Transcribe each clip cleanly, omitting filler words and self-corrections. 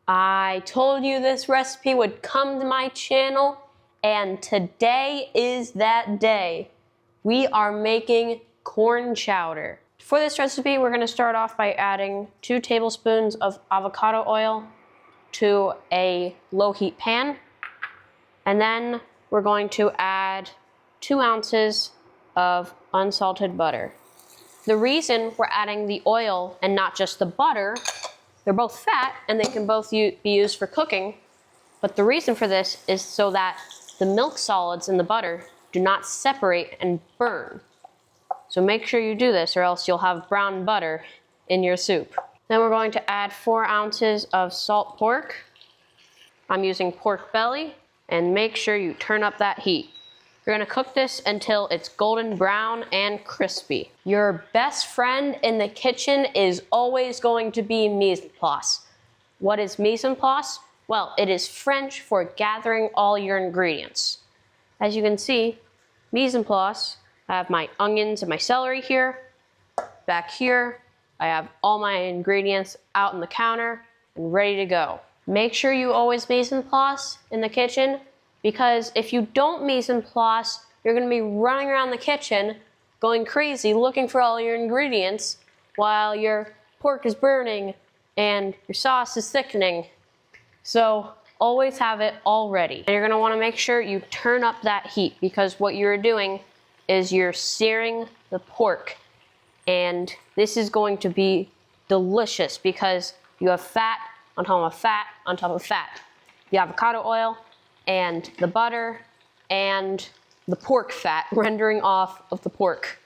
I told you this recipe would come to my channel, and today is that day. We are making corn chowder. For this recipe, we're gonna start off by adding 2 tablespoons of avocado oil to a low heat pan. And then we're going to add 2 ounces of unsalted butter. The reason we're adding the oil and not just the butter, they're both fat and they can both be used for cooking, but the reason for this is so that the milk solids in the butter do not separate and burn. So make sure you do this or else you'll have brown butter in your soup. Then we're going to add 4 ounces of salt pork. I'm using pork belly, and make sure you turn up that heat. You're gonna cook this until it's golden brown and crispy. Your best friend in the kitchen is always going to be mise en place. What is mise en place? Well, it is French for gathering all your ingredients. As you can see, mise en place, I have my onions and my celery here. Back here, I have all my ingredients out on the counter and ready to go. Make sure you always mise en place in the kitchen, because if you don't mise en place, you're gonna be running around the kitchen going crazy looking for all your ingredients while your pork is burning and your sauce is thickening. So always have it all ready. And you're gonna wanna make sure you turn up that heat, because what you're doing is you're searing the pork. And this is going to be delicious because you have fat on top of fat on top of fat. The avocado oil and the butter and the pork fat rendering off of the pork.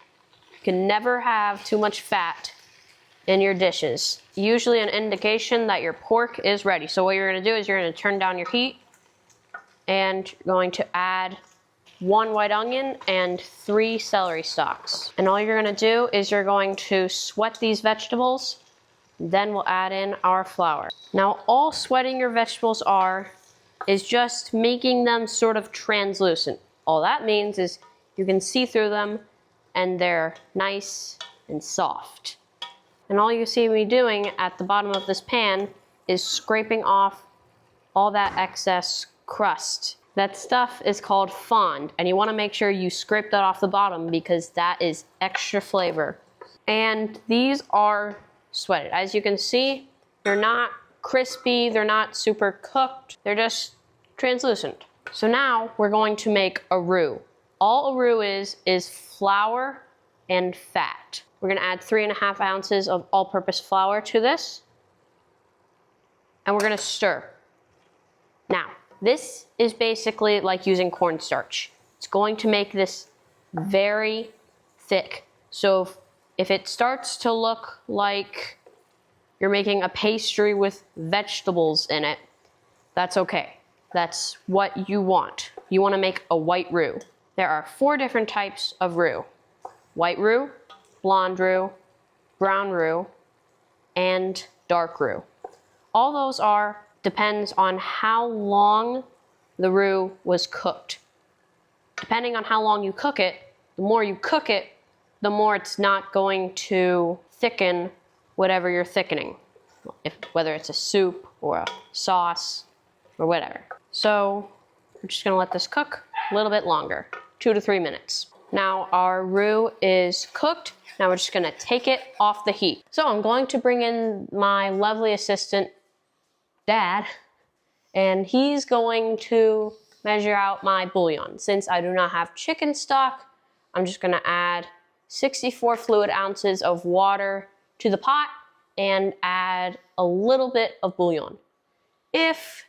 You can never have too much fat in your dishes. Usually an indication that your pork is ready. So what you're gonna do is you're gonna turn down your heat and you're going to add 1 white onion and 3 celery stalks. And all you're gonna do is you're going to sweat these vegetables. Then we'll add in our flour. Now, all sweating your vegetables is just making them sort of translucent. All that means is you can see through them and they're nice and soft. And all you see me doing at the bottom of this pan is scraping off all that excess crust. That stuff is called fond, and you wanna make sure you scrape that off the bottom because that is extra flavor. And these are sweated. As you can see, they're not crispy, they're not super cooked, they're just translucent. So now we're going to make a roux. All a roux is flour and fat. We're gonna add 3.5 ounces of all-purpose flour to this, and we're gonna stir. Now, this is basically like using cornstarch. It's going to make this very thick. So if it starts to look like you're making a pastry with vegetables in it, that's okay. That's what you want. You want to make a white roux. There are 4 different types of roux: white roux, blonde roux, brown roux, and dark roux. All those depends on how long the roux was cooked. Depending on how long you cook it, the more you cook it, the more it's not going to thicken whatever you're thickening, whether it's a soup or a sauce or whatever. So we're just gonna let this cook a little bit longer, 2 to 3 minutes. Now our roux is cooked. Now we're just gonna take it off the heat. So I'm going to bring in my lovely assistant, Dad, and he's going to measure out my bouillon. Since I do not have chicken stock, I'm just gonna add 64 fluid ounces of water to the pot and add a little bit of bouillon. If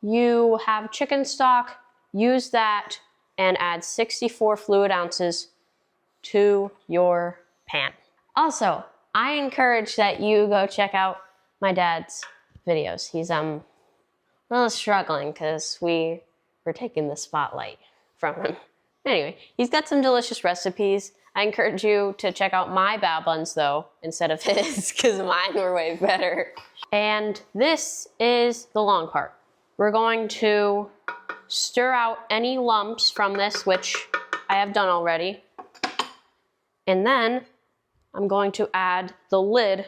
you have chicken stock, use that and add 64 fluid ounces to your pan. Also, I encourage that you go check out my dad's videos. He's a little struggling because we were taking the spotlight from him. Anyway, he's got some delicious recipes. I encourage you to check out my bao buns though, instead of his, because mine were way better. And this is the long part. We're going to stir out any lumps from this, which I have done already. And then I'm going to add the lid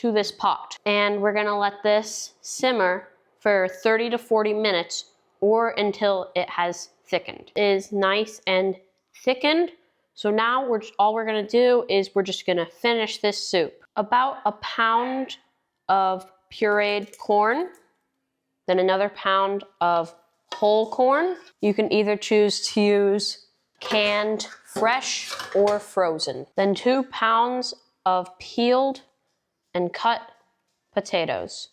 to this pot. And we're gonna let this simmer for 30 to 40 minutes or until it has thickened. It is nice and thickened. So now all we're gonna do is we're just gonna finish this soup. About a pound of pureed corn, then another pound of whole corn. You can either choose to use canned, fresh, or frozen. Then 2 pounds of peeled and cut potatoes,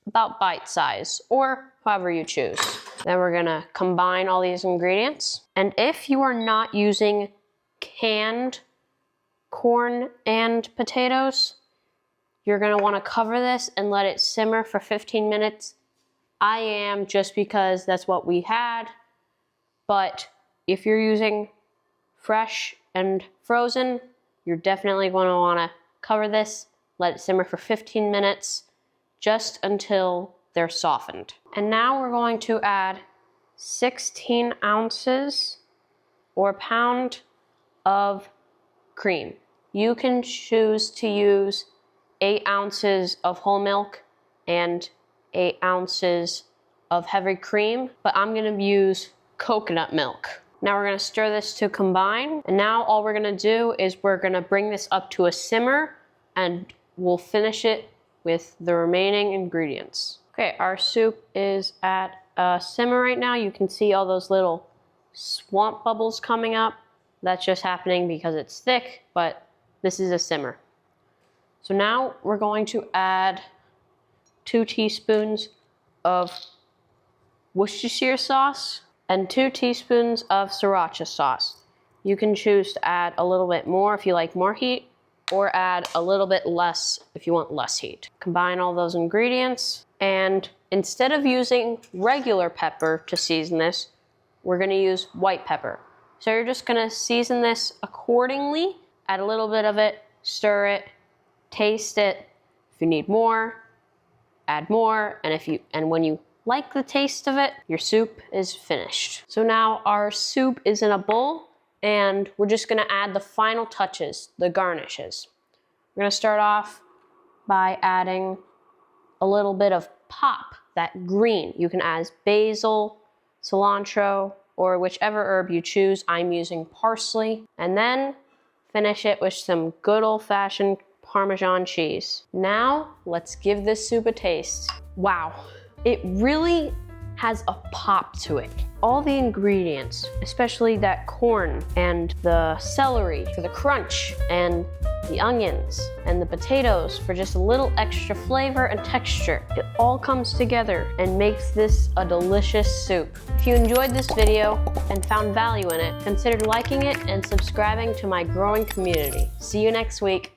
about bite size, or however you choose. Then we're gonna combine all these ingredients. And if you are not using canned corn and potatoes, you're gonna wanna cover this and let it simmer for 15 minutes. I am, just because that's what we had, but if you're using fresh and frozen, you're definitely gonna wanna cover this, let it simmer for 15 minutes, just until they're softened. And now we're going to add 16 ounces or a pound of cream. You can choose to use 8 ounces of whole milk and 8 ounces of heavy cream, but I'm gonna use coconut milk. Now we're gonna stir this to combine, and now all we're gonna do is we're gonna bring this up to a simmer, and we'll finish it with the remaining ingredients. Okay, our soup is at a simmer right now. You can see all those little swamp bubbles coming up. That's just happening because it's thick, but this is a simmer. So now we're going to add 2 teaspoons of Worcestershire sauce and 2 teaspoons of sriracha sauce. You can choose to add a little bit more if you like more heat, or add a little bit less if you want less heat. Combine all those ingredients, and instead of using regular pepper to season this, we're gonna use white pepper. So you're just gonna season this accordingly, add a little bit of it, stir it, taste it. If you need more, add more, and when you like the taste of it, your soup is finished. So now our soup is in a bowl, and we're just gonna add the final touches, the garnishes. We're gonna start off by adding a little bit of pop, that green. You can add basil, cilantro, or whichever herb you choose. I'm using parsley. And then finish it with some good old-fashioned Parmesan cheese. Now, let's give this soup a taste. Wow, it really has a pop to it. All the ingredients, especially that corn and the celery for the crunch, and the onions and the potatoes for just a little extra flavor and texture. It all comes together and makes this a delicious soup. If you enjoyed this video and found value in it, consider liking it and subscribing to my growing community. See you next week.